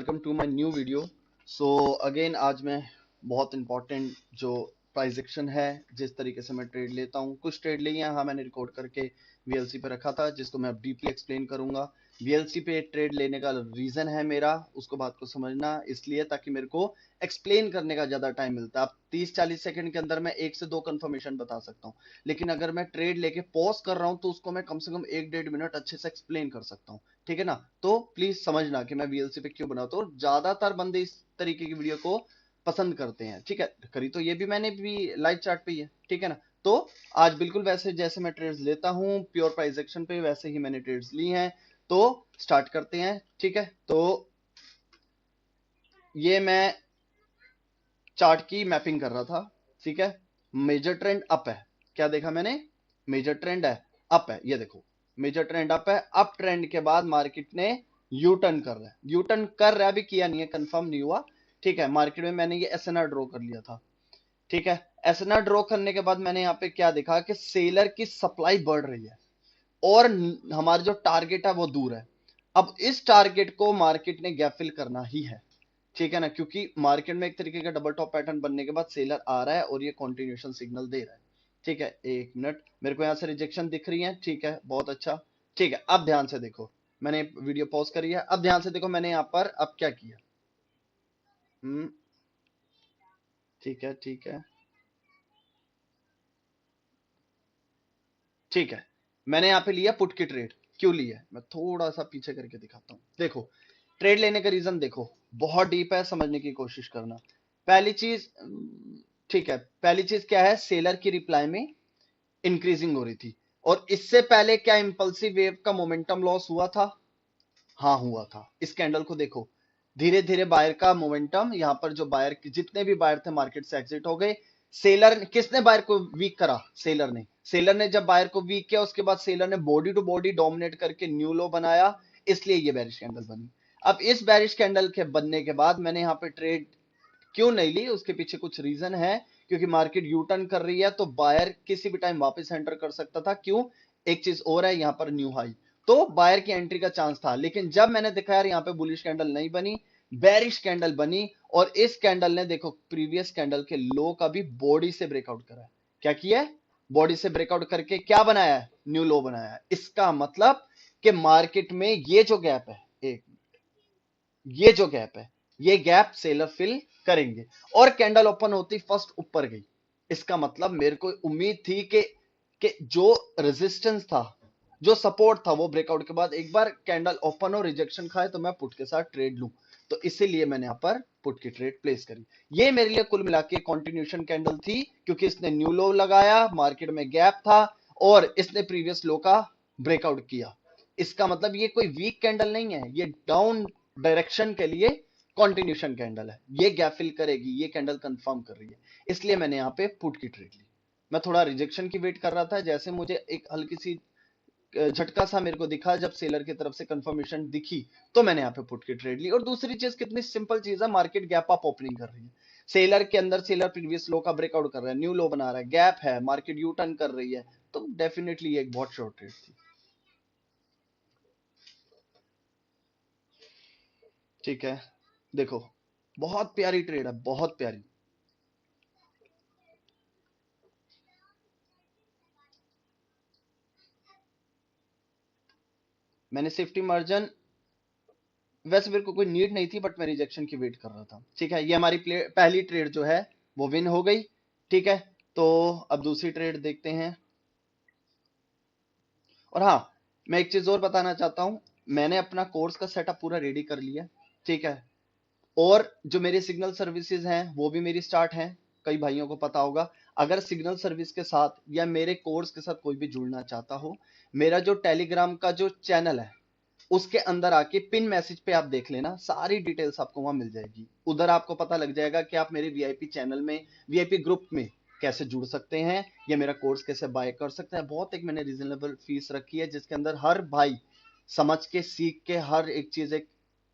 Welcome to my new video. So again आज मैं बहुत इंपॉर्टेंट जो प्राइस एक्शन है, जिस तरीके से मैं ट्रेड लेता हूँ, कुछ ट्रेड लिए हैं, हाँ मैंने रिकॉर्ड करके वीएलसी पे रखा था, जिसको मैं अब डीपली एक्सप्लेन करूंगा। वीएलसी पे ट्रेड लेने का रीजन है मेरा, उसको बात को समझना इसलिए ताकि मेरे को एक्सप्लेन करने का ज्यादा टाइम मिलता है। अब 30-40 सेकंड के अंदर मैं 1 से 2 कंफर्मेशन बता सकता हूँ, लेकिन अगर मैं ट्रेड लेके पॉज कर रहा हूँ तो उसको मैं कम से कम 1-1.5 मिनट अच्छे से एक्सप्लेन कर सकता हूँ। ठीक है ना? तो प्लीज समझना कि मैं वीएलसी पे क्यों बनाता हूँ। ज्यादातर बंदे इस तरीके की वीडियो को पसंद करते हैं। ठीक है, करी तो ये भी मैंने भी लाइव चार्ट पे ही है। ठीक है ना? तो आज बिल्कुल वैसे जैसे मैं ट्रेड्स लेता हूँ प्योर प्राइस एक्शन पे, वैसे ही मैंने ट्रेड्स ली हैं। तो स्टार्ट करते हैं। ठीक है, तो ये मैं चार्ट की मैपिंग कर रहा था। ठीक है, मेजर ट्रेंड अप है। क्या देखा मैंने? मेजर ट्रेंड है अप है। ये देखो, मेजर ट्रेंड अप है। अप ट्रेंड के बाद मार्केट ने यू टर्न कर रहा है, यू टर्न कर रहा है, अभी किया नहीं है, कंफर्म नहीं हुआ। ठीक है, मार्केट में मैंने ये एसएनआर ड्रॉ कर लिया था। ठीक है, एसएनआर ड्रॉ करने के बाद मैंने यहाँ पे क्या देखा कि सेलर की सप्लाई बढ़ रही है और हमारा जो टारगेट है वो दूर है। अब इस टारगेट को मार्केट ने गैप फिल करना ही है। ठीक है ना? क्योंकि मार्केट में एक तरीके का डबल टॉप पैटर्न बनने के बाद सेलर आ रहा है और ये कंटिन्यूएशन सिग्नल दे रहा है। ठीक है, एक मिनट, मेरे को यहाँ से रिजेक्शन दिख रही है। ठीक है, बहुत अच्छा। ठीक है, अब ध्यान से देखो, मैंने वीडियो पॉज करी है, अब ध्यान से देखो मैंने यहाँ पर अब क्या किया। ठीक है, ठीक है, ठीक है, मैंने यहाँ पे लिया पुट की ट्रेड। क्यों लिया मैं थोड़ा सा पीछे करके दिखाता हूँ। देखो, ट्रेड लेने का रीजन देखो, बहुत डीप है, समझने की कोशिश करना। पहली चीज, ठीक है, पहली चीज क्या है, सेलर की रिप्लाई में इंक्रीजिंग हो रही थी। और इससे पहले क्या इंपल्सिव वेव का मोमेंटम लॉस हुआ था? हाँ हुआ था। इस कैंडल को देखो, धीरे धीरे बायर का मोमेंटम, यहां पर जो बायर जितने भी बायर थे मार्केट से एग्जिट हो गए। सेलर किसने बायर को वीक करा? सेलर ने। सेलर ने जब बायर को वीक किया, उसके बाद सेलर ने बॉडी टू बॉडी डोमिनेट करके न्यू लो बनाया, इसलिए ये बेरिश कैंडल बनी। अब इस बेरिश कैंडल के बनने के बाद मैंने यहाँ पे ट्रेड क्यों नहीं ली, उसके पीछे कुछ रीजन है। क्योंकि मार्केट यू टर्न कर रही है तो बायर किसी भी टाइम वापस एंटर कर सकता था। क्यों? एक चीज और है, यहाँ पर न्यू हाई, तो बायर की एंट्री का चांस था। लेकिन जब मैंने देखा यार यहाँ पे बुलिश कैंडल नहीं बनी, बेरिश कैंडल बनी, और इस कैंडल ने देखो प्रीवियस कैंडल के लो का भी बॉडी से ब्रेकआउट करा है। क्या किया है? बॉडी से ब्रेकआउट करके क्या बनाया है? न्यू लो बनाया है। इसका मतलब कि मार्केट में ये जो गैप है, एक, ये जो गैप है, ये गैप सेलर फिल करेंगे। और कैंडल ओपन होती फर्स्ट ऊपर गई, इसका मतलब मेरे को उम्मीद थी कि जो रेजिस्टेंस था, जो सपोर्ट था, वो ब्रेकआउट के बाद एक बार कैंडल ओपन और रिजेक्शन खाए तो मैं पुट के साथ ट्रेड लूं। तो इसीलिए मैंने यहां पर पुट की ट्रेड प्लेस करी। ये मेरे लिए कुल मिला के कंटिन्यूएशन कैंडल थी, क्योंकि इसने न्यू लो लगाया, मार्केट में गैप था और इसने प्रीवियस लो का ब्रेकआउट किया। इसका मतलब ये कोई वीक कैंडल नहीं है, ये डाउन डायरेक्शन के लिए कंटिन्यूएशन कैंडल है। ये गैप फिल करेगी, ये कैंडल कंफर्म कर रही है, इसलिए मैंने यहाँ पे पुट की ट्रेड ली। मैं थोड़ा रिजेक्शन की वेट कर रहा था, जैसे मुझे एक हल्की सी झटका सा मेरे को दिखा, जब सेलर की तरफ से कंफर्मेशन दिखी, तो मैंने यहाँ पे पुट की ट्रेड ली। और दूसरी चीज, कितनी सिंपल चीज है, मार्केट गैप अप ओपनिंग कर रही है, सेलर के अंदर सेलर प्रीवियस लो का ब्रेकआउट कर रहा है, न्यू लो बना रहा है, गैप है, मार्केट यू टर्न कर रही है, तो डेफिनेटली ये एक बहुत शॉर्ट ट्रेड थी। ठीक है, देखो, बहुत प्यारी ट्रेड है, बहुत प्यारी। मैंने सेफ्टी मार्जिन, वैसे मेरे को कोई नीड नहीं थी, बट मैं रिजेक्शन की वेट कर रहा था। ठीक है, ये हमारी पहली ट्रेड जो है वो विन हो गई। ठीक है, तो अब दूसरी ट्रेड देखते हैं। और हाँ, मैं एक चीज और बताना चाहता हूं, मैंने अपना कोर्स का सेटअप पूरा रेडी कर लिया। ठीक है, और जो मेरी सिग्नल सर्विसेज हैं वो भी मेरी स्टार्ट हैं। कई भाइयों को पता होगा, अगर सिग्नल सर्विस के साथ या मेरे कोर्स के साथ कोई भी जुड़ना चाहता हो, मेरा जो टेलीग्राम का जो चैनल है उसके अंदर आके पिन मैसेज पे आप देख लेना, सारी डिटेल्स आपको वहां मिल जाएगी। उधर आपको पता लग जाएगा कि आप मेरे वीआईपी चैनल में, वीआईपी ग्रुप में कैसे जुड़ सकते हैं, या मेरा कोर्स कैसे बाय कर सकते हैं। बहुत एक मैंने रीजनेबल फीस रखी है, जिसके अंदर हर भाई समझ के, सीख के, हर एक चीज एक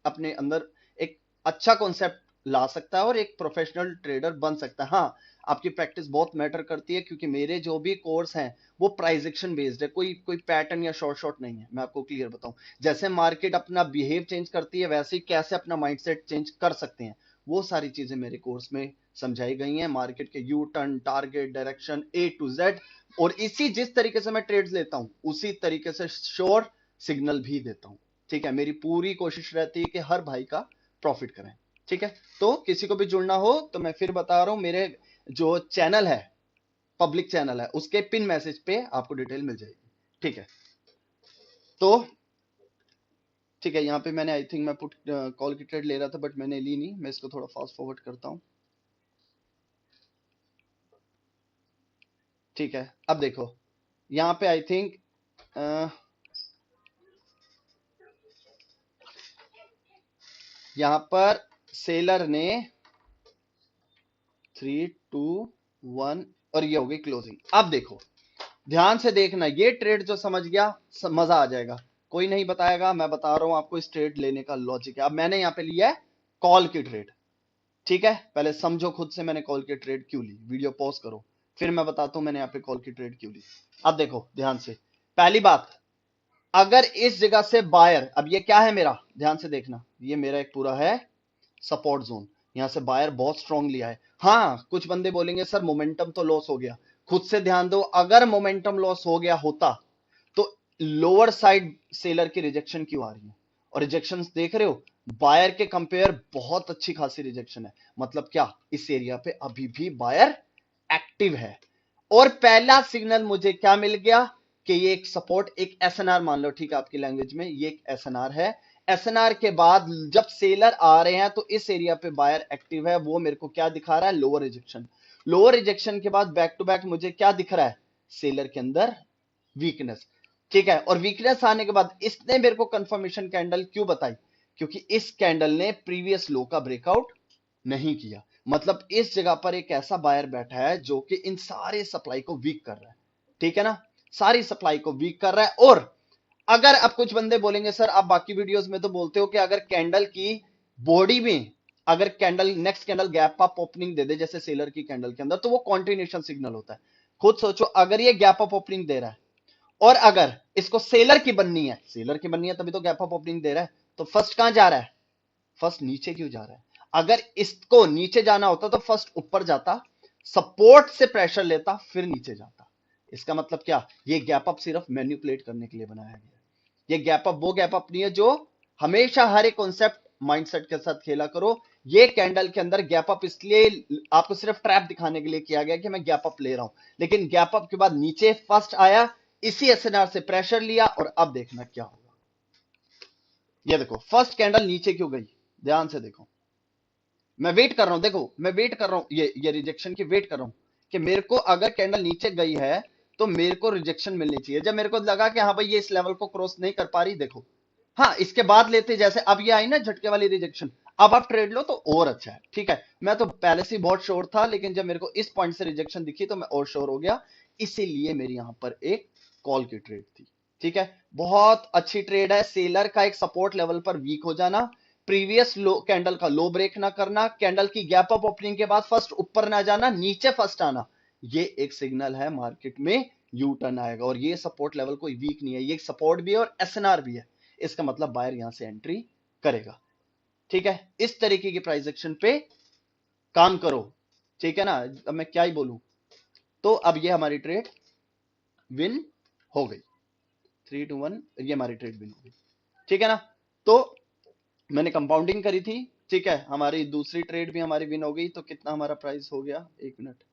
अपने अंदर एक अच्छा कॉन्सेप्ट ला सकता है और एक प्रोफेशनल ट्रेडर बन सकता है। हाँ, आपकी प्रैक्टिस बहुत मैटर करती है, क्योंकि मेरे जो भी कोर्स हैं वो प्राइस एक्शन बेस्ड है, कोई कोई पैटर्न या शॉर्ट नहीं है। मैं आपको क्लियर बताऊं, जैसे मार्केट अपना बिहेव चेंज करती है वैसे ही कैसे अपना माइंडसेट चेंज कर सकते हैं, वो सारी चीजें मेरे कोर्स में समझाई गई हैं। मार्केट के U turn, target, direction, A to Z, और इसी जिस तरीके से मैं ट्रेड्स लेता हूं उसी तरीके से श्योर सिग्नल भी देता हूं। ठीक है, मेरी पूरी कोशिश रहती है कि हर भाई का प्रॉफिट करें। ठीक है, तो किसी को भी जुड़ना हो तो मैं फिर बता रहा हूं, मेरे जो चैनल है, पब्लिक चैनल है, उसके पिन मैसेज पे आपको डिटेल मिल जाएगी। ठीक है, तो ठीक है, यहां पे मैंने आई थिंक मैं पुट कॉल की ट्रेड ले रहा था बट मैंने ली नहीं। मैं इसको थोड़ा फास्ट फॉरवर्ड करता हूं। ठीक है, अब देखो यहां पे आई थिंक यहां पर सेलर ने 3, 2, 1 और ये हो गई क्लोजिंग। अब देखो ध्यान से देखना, ये ट्रेड जो समझ गया मजा आ जाएगा। कोई नहीं बताएगा, मैं बता रहा हूं आपको इस ट्रेड लेने का लॉजिक है। अब मैंने यहां पे लिया है कॉल की ट्रेड। ठीक है, पहले समझो खुद से मैंने कॉल की ट्रेड क्यों ली, वीडियो पॉज करो फिर मैं बताता हूं मैंने यहां पे कॉल की ट्रेड क्यों ली। अब देखो ध्यान से, पहली बात, अगर इस जगह से बायर, अब ये क्या है मेरा, ध्यान से देखना, ये मेरा एक पूरा है सपोर्ट जोन, यहां से बायर बहुत स्ट्रांग लिया है। हाँ, कुछ बंदे बोलेंगे सर मोमेंटम तो लॉस हो गया। खुद से ध्यान दो, अगर मोमेंटम लॉस हो गया होता तो लोअर साइड सेलर की रिजेक्शन क्यों आ रही है, और रिजेक्शन देख रहे हो बायर के कंपेयर बहुत अच्छी खासी रिजेक्शन है। मतलब क्या, इस एरिया पे अभी भी बायर एक्टिव है। और पहला सिग्नल मुझे क्या मिल गया कि ये एक सपोर्ट, एक एसएनआर मान लो, ठीक है आपकी लैंग्वेज में, ये एक एसएनआर है। एसएनआर के बाद जब सेलर आ रहे हैं तो इस एरिया पे बायर एक्टिव है, वो मेरे को क्या दिखा रहा है, लोअर रिजेक्शन। लोअर रिजेक्शन के बाद बैक टू बैक मुझे क्या दिख रहा है, सेलर के अंदर वीकनेस। ठीक है, और वीकनेस आने के बाद इसने मेरे को कंफर्मेशन कैंडल क्यों बताई, क्योंकि इस कैंडल ने प्रीवियस लो का ब्रेकआउट नहीं किया। मतलब इस जगह पर एक ऐसा बायर बैठा है जो कि इन सारे सप्लाई को वीक कर रहा है। ठीक है ना, सारी सप्लाई को वीक कर रहा है। और अगर अब कुछ बंदे बोलेंगे सर आप बाकी वीडियोस में तो बोलते हो कि अगर कैंडल की बॉडी में, अगर candle next candle gap up opening दे दे जैसे सेलर की कैंडल के अंदर, तो वो कॉन्टिन्यूशन सिग्नल होता है। खुद सोचो, अगर ये गैप अप ओपनिंग दे रहा है और अगर इसको सेलर की बननी है, सेलर की बननी है तभी तो गैप अप ओपनिंग दे रहा है, तो फर्स्ट कहां जा रहा है, फर्स्ट नीचे क्यों जा रहा है। अगर इसको नीचे जाना होता तो फर्स्ट ऊपर जाता, सपोर्ट से प्रेशर लेता, फिर नीचे जाता। इसका मतलब क्या, ये गैप अप सिर्फ मैन्युपुलेट करने के लिए बनाया गया है। ये गैप अप वो गैप अप नहीं है जो, हमेशा हर एक कॉन्सेप्ट माइंडसेट के साथ खेला करो। ये कैंडल के अंदर गैप अप इसलिए आपको सिर्फ ट्रैप दिखाने के लिए किया गया कि मैं गैप अप ले रहा हूं, लेकिन गैप अप के बाद नीचे फर्स्ट आया, इसी एसएनआर से प्रेशर लिया, और अब देखना क्या होगा। ये देखो फर्स्ट कैंडल नीचे क्यों गई, ध्यान से देखो, मैं वेट कर रहा हूं, देखो मैं वेट कर रहा हूं, ये रिजेक्शन की वेट कर रहा हूं कि मेरे को अगर कैंडल नीचे गई है तो मेरे को रिजेक्शन मिलनी चाहिए। जब मेरे को लगा कि हाँ भाई ये इस लेवल को क्रॉस नहीं कर पा रही, देखो हाँ इसके बाद लेते, जैसे अब ये आई ना झटके वाली रिजेक्शन, अब आप ट्रेड लो तो और अच्छा है। ठीक है, मैं तो पहले से बहुत श्योर था, लेकिन जब मेरे को इस पॉइंट से रिजेक्शन दिखी तो मैं और श्योर हो गया, इसीलिए मेरी यहां पर एक कॉल की ट्रेड थी। ठीक है, बहुत अच्छी ट्रेड है। सेलर का एक सपोर्ट लेवल पर वीक हो जाना, प्रीवियस लो कैंडल का लो ब्रेक ना करना, कैंडल की गैप अप ओपनिंग के बाद फर्स्ट ऊपर ना जाना, नीचे फर्स्ट आना, ये एक सिग्नल है मार्केट में यू टर्न आएगा। और ये सपोर्ट लेवल कोई वीक नहीं है, ये सपोर्ट भी है और एसएनआर भी है, इसका मतलब बायर यहां से एंट्री करेगा। ठीक है, इस तरीके की प्राइस एक्शन पे काम करो। ठीक है ना, अब मैं क्या ही बोलूं। तो अब ये हमारी ट्रेड विन हो गई, 3, 2, 1, ये हमारी ट्रेड विन हो गई। ठीक है ना, तो मैंने कंपाउंडिंग करी थी। ठीक है, हमारी दूसरी ट्रेड भी हमारी विन हो गई, तो कितना हमारा प्राइस हो गया, एक मिनट,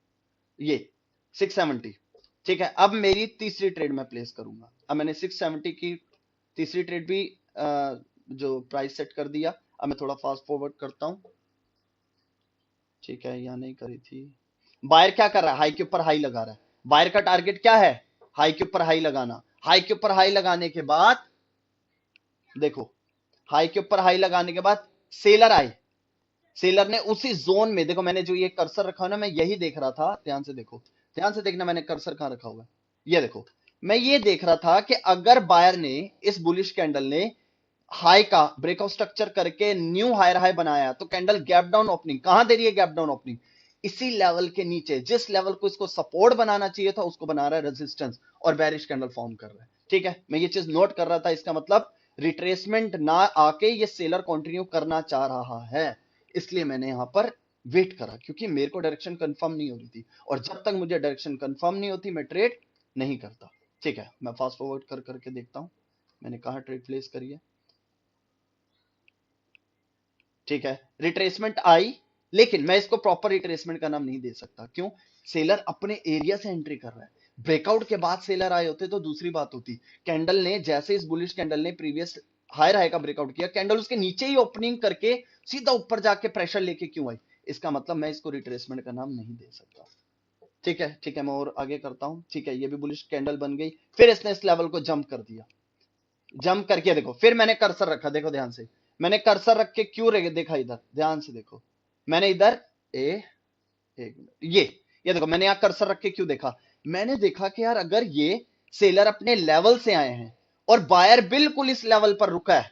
ये 670। ठीक है, अब मेरी तीसरी ट्रेड मैं प्लेस करूंगा। अब मैंने 670 की तीसरी ट्रेड भी जो प्राइस सेट कर दिया। अब मैं थोड़ा फास्ट फॉरवर्ड करता हूं। ठीक है, यहां नहीं करी थी। बायर क्या कर रहा है, हाई के ऊपर हाई लगा रहा है। बायर का टारगेट क्या है, हाई के ऊपर हाई लगाना। हाई के ऊपर हाई लगाने के बाद देखो, हाई के ऊपर हाई लगाने के बाद सेलर आए, सेलर ने उसी जोन में, देखो मैंने जो ये कर्सर रखा है ना, मैं यही देख रहा था, ध्यान से देखो, ध्यान से देखना मैंने कर्सर कहां रखा हुआ है, ये देखो, मैं ये देख रहा था कि अगर बायर ने, इस बुलिश कैंडल ने हाई का ब्रेकआउट स्ट्रक्चर करके न्यू हायर हाई बनाया तो कैंडल गैप डाउन ओपनिंग कहां दे रही है, गैप डाउन ओपनिंग इसी लेवल के नीचे, जिस लेवल को इसको सपोर्ट बनाना चाहिए था उसको बना रहा है रेजिस्टेंस और बेरिश कैंडल फॉर्म कर रहा है। ठीक है, मैं ये चीज नोट कर रहा था, इसका मतलब रिट्रेसमेंट ना आके ये सेलर कंटिन्यू करना चाह रहा है, इसलिए मैंने यहां पर वेट करा, क्योंकि मेरे को डायरेक्शन कंफर्म नहीं हो रही थी, और जब तक मुझे डायरेक्शन कंफर्म नहीं होती मैं ट्रेड नहीं करता। ठीक है, मैं फास्ट फॉरवर्ड कर करके देखता हूं मैंने कहा ट्रेड प्लेस करी है। ठीक है, रिट्रेसमेंट आई, लेकिन मैं इसको प्रॉपर रिट्रेसमेंट का नाम नहीं दे सकता। क्यों? सेलर अपने एरिया से एंट्री कर रहा है। ब्रेकआउट के बाद सेलर आए होते तो दूसरी बात होती। कैंडल ने, जैसे इस बुलिश कैंडल ने प्रीवियस हायर हाई का ब्रेकआउट किया, कैंडल उसके नीचे ही ओपनिंग करके सीधा ऊपर जाके प्रेशर लेके क्यों आई, इसका मतलब मैं इसको रिट्रेसमेंट का नाम नहीं दे सकता। ठीक है, ठीक है, मैं और आगे करता हूं। ठीक है, ये भी बुलिश कैंडल बन गई, फिर इसने इस लेवल को जंप कर दिया। जंप करके देखो, फिर मैंने कर्सर रखा, देखो ध्यान से, मैंने कर्सर रख के क्यों देखा इधर, ध्यान से देखो, मैंने इधर एक मिनट, ये देखो मैंने यहां कर्सर रख के क्यों देखा, मैंने देखा कि यार अगर ये सेलर अपने लेवल से आए हैं और बायर बिल्कुल इस लेवल पर रुका है,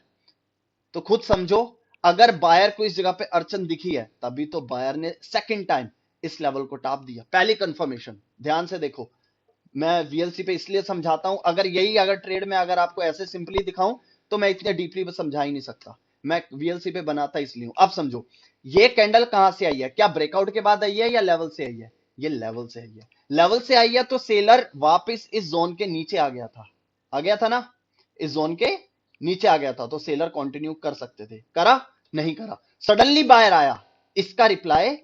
तो खुद समझो अगर बायर को इस जगह पे अड़चन दिखी है, तभी तो बायर ने सेकंड टाइम इस लेवल को टॉप दिया। पहली कंफर्मेशन, ध्यान से देखो, मैं वीएलसी पे इसलिए समझाता हूं, अगर ट्रेड में अगर आपको ऐसे सिंपली दिखाऊं तो मैं इतने डीपली समझा ही नहीं सकता, मैं वीएलसी पे बनाता इसलिए हूं। अब समझो, ये कैंडल कहां से आई है, क्या ब्रेकआउट के बाद आई है या लेवल से आई है? ये लेवल से आई है। लेवल से आई है तो सेलर वापस इस जोन के नीचे आ गया था, आ गया था ना, इस जोन के नीचे आ गया था, तो सेलर कंटिन्यू कर सकते थे, करा नहीं करा। सडनली बायर आया, इसका रिप्लाई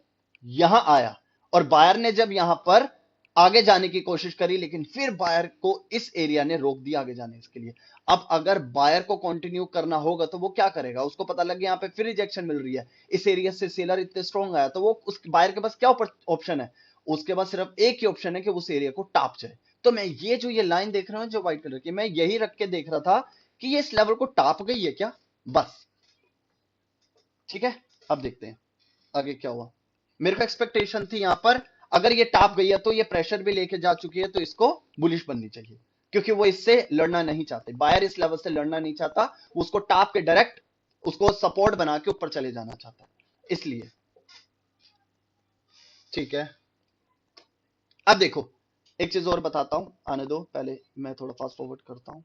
यहां आया, और बायर ने जब यहां पर आगे जाने की कोशिश करी, लेकिन फिर बायर को इस एरिया ने रोक दिया आगे जाने के लिए। अब अगर बायर को कंटिन्यू करना होगा तो वो क्या करेगा, उसको पता लग गया यहाँ पे फिर रिजेक्शन मिल रही है, इस एरिया से सेलर इतने स्ट्रॉन्ग आया, तो वो उस बायर के पास क्या ऑप्शन है, उसके पास सिर्फ एक ही ऑप्शन है कि उस एरिया को टाप जाए। तो मैं ये लाइन देख रहा हूं जो व्हाइट कलर की, मैं यही रख के देख रहा था कि ये इस लेवल को टाप गई है क्या, बस। ठीक है, अब देखते हैं आगे क्या हुआ। मेरे को एक्सपेक्टेशन थी यहां पर अगर ये टॉप गई है तो ये प्रेशर भी लेके जा चुकी है, तो इसको बुलिश बननी चाहिए, क्योंकि वो इससे लड़ना नहीं चाहते, बायर इस लेवल से लड़ना नहीं चाहता, उसको टॉप के डायरेक्ट उसको सपोर्ट बना के ऊपर चले जाना चाहता, इसलिए। ठीक है, अब देखो एक चीज और बताता हूं, आने दो, पहले मैं थोड़ा फास्ट फॉरवर्ड करता हूं।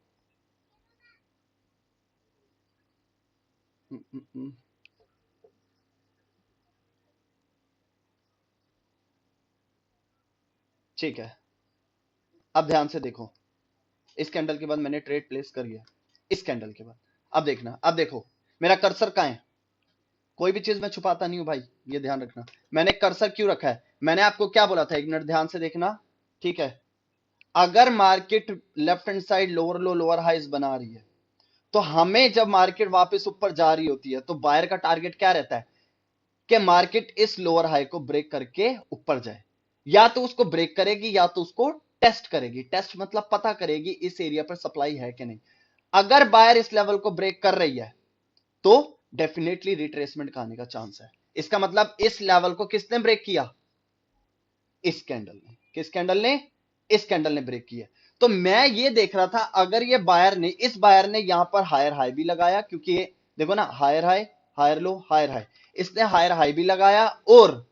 ठीक है, अब ध्यान से देखो, इस कैंडल के बाद मैंने ट्रेड प्लेस करी है, इस कैंडल के बाद, अब देखना, अब देखो मेरा कर्सर कहां है, कोई भी चीज मैं छुपाता नहीं हूं भाई, ये ध्यान रखना। मैंने कर्सर क्यों रखा है, मैंने आपको क्या बोला था, एक मिनट ध्यान से देखना। ठीक है, अगर market left hand side lower low lower highs बना रही है, तो हमें जब मार्केट वापस ऊपर जा रही होती है तो बायर का टारगेट क्या रहता है कि मार्केट इस लोअर हाई को ब्रेक करके ऊपर जाए, या तो उसको ब्रेक करेगी या तो उसको टेस्ट करेगी, टेस्ट मतलब पता करेगी इस एरिया पर सप्लाई है कि नहीं। अगर बायर इस लेवल को ब्रेक कर रही है तो डेफिनेटली रिट्रेसमेंट का आने का चांस है। इसका मतलब इस लेवल को किसने ब्रेक किया, इस कैंडल ने, किस कैंडल ने, इस कैंडल ने ब्रेक किया। तो मैं ये देख रहा था अगर ये बायर ने, इस बायर ने यहां पर हायर हाई भी लगाया, क्योंकि ये देखो ना, higher high higher low higher high, इसने हायर हाई भी लगाया और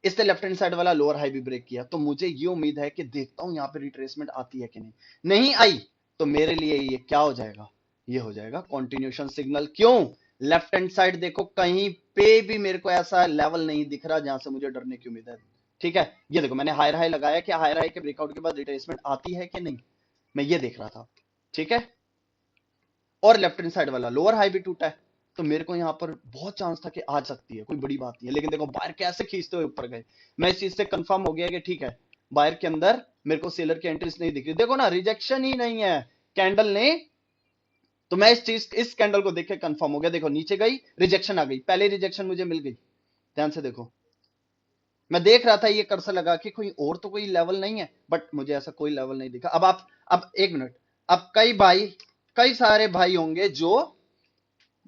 इसने लेफ्ट हैंड साइड वाला लोअर हाई भी ब्रेक किया, तो मुझे ये उम्मीद है कि देखता हूं यहां पे रिट्रेसमेंट आती है कि नहीं, नहीं आई तो मेरे लिए ये क्या हो जाएगा, ये हो जाएगा कंटिन्यूएशन सिग्नल। क्यों, लेफ्ट हैंड साइड देखो कहीं पे भी मेरे को ऐसा लेवल नहीं दिख रहा जहां से मुझे डरने की उम्मीद है। ठीक है, ये देखो मैंने हायर हाई लगाया, कि हायर हाई के ब्रेकआउट के बाद रिट्रेसमेंट आती है कि नहीं, मैं ये देख रहा था। ठीक है, और लेफ्ट हैंड साइड वाला लोअर हाई भी टूटा है, तो मेरे को यहाँ पर बहुत चांस था कि आ सकती है, कोई बड़ी बात नहीं है, लेकिन देखो बायर कैसे खींचते हुए ऊपर गए, मैं इस चीज से कंफर्म हो गया कि ठीक है बायर के अंदर मेरे को सेलर की एंट्रीज नहीं दिख रही। देखो ना, रिजेक्शन ही नहीं है कैंडल ने, तो मैं इस कैंडल को देख के कंफर्म हो गया, देखो नीचे गई रिजेक्शन आ गई, पहले रिजेक्शन मुझे मिल गई, ध्यान से देखो, मैं देख रहा था ये कर्सर लगा कि कोई और तो कोई लेवल नहीं है, बट मुझे ऐसा कोई लेवल नहीं दिखा। अब एक मिनट, अब कई सारे भाई होंगे जो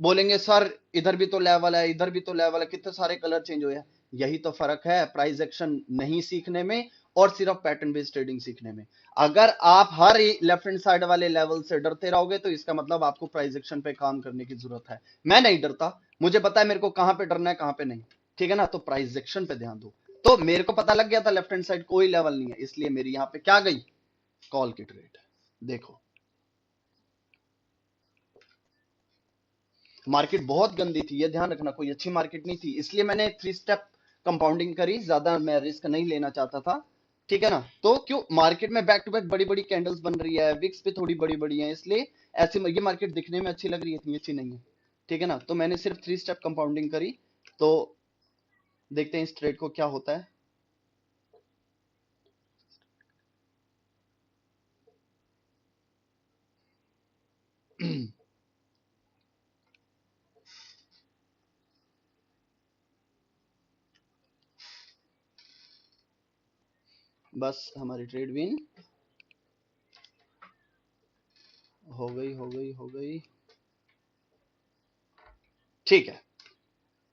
बोलेंगे सर इधर भी तो लेवल है, इधर भी तो लेवल है, कितने सारे कलर चेंज हुए हैं। यही तो फर्क है प्राइस एक्शन नहीं सीखने में और सिर्फ पैटर्न बेस्ड ट्रेडिंग सीखने में। अगर आप हर लेफ्ट हैंड साइड वाले लेवल से डरते रहोगे तो इसका मतलब आपको प्राइस एक्शन पे काम करने की जरूरत है। मैं नहीं डरता, मुझे पता है मेरे को कहां पे डरना है कहां पे नहीं, ठीक है ना, तो प्राइस एक्शन पे ध्यान दो। तो मेरे को पता लग गया था लेफ्ट हैंड साइड कोई लेवल नहीं है, इसलिए मेरी यहां पे क्या गई, कॉल की ट्रेड। देखो मार्केट बहुत गंदी थी, ये ध्यान रखना, कोई अच्छी मार्केट नहीं थी, इसलिए मैंने 3 स्टेप कंपाउंडिंग करी, ज्यादा मैं रिस्क नहीं लेना चाहता था, ठीक है ना। तो क्यों मार्केट में बैक टू बैक बड़ी बड़ी कैंडल्स बन रही है, विक्स पे थोड़ी बड़ी बड़ी है, इसलिए ऐसे ये मार्केट दिखने में अच्छी लग रही है, इतनी अच्छी नहीं है, ठीक है ना। तो मैंने सिर्फ 3 स्टेप कंपाउंडिंग करी। तो देखते हैं इस ट्रेड को क्या होता है। बस हमारी ट्रेड विन हो गई हो गई हो गई, ठीक है।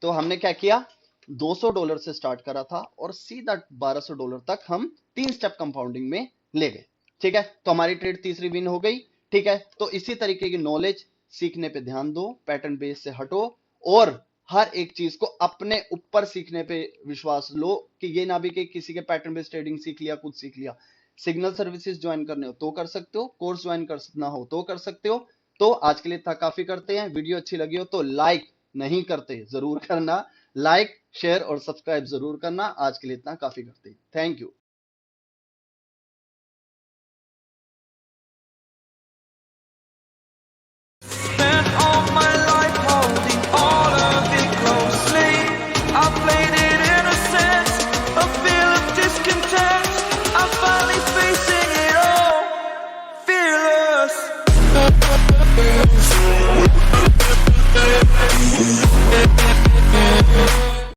तो हमने क्या किया, $200 से स्टार्ट करा था और सीधा $1200 तक हम 3 स्टेप कंपाउंडिंग में ले गए, ठीक है। तो हमारी ट्रेड तीसरी विन हो गई, ठीक है। तो इसी तरीके की नॉलेज सीखने पे ध्यान दो, पैटर्न बेस से हटो, और हर एक चीज को अपने ऊपर सीखने पे विश्वास लो, कि ये ना भी कि किसी के पैटर्न बेस्ड ट्रेडिंग सीख लिया, कुछ सीख लिया। सिग्नल सर्विसेज ज्वाइन करने हो तो कर सकते हो, कोर्स ज्वाइन करना हो तो कर सकते हो। तो आज के लिए इतना काफी करते हैं, वीडियो अच्छी लगी हो तो लाइक नहीं करते जरूर करना, लाइक शेयर और सब्सक्राइब जरूर करना। आज के लिए इतना काफी करते हैं, थैंक यू।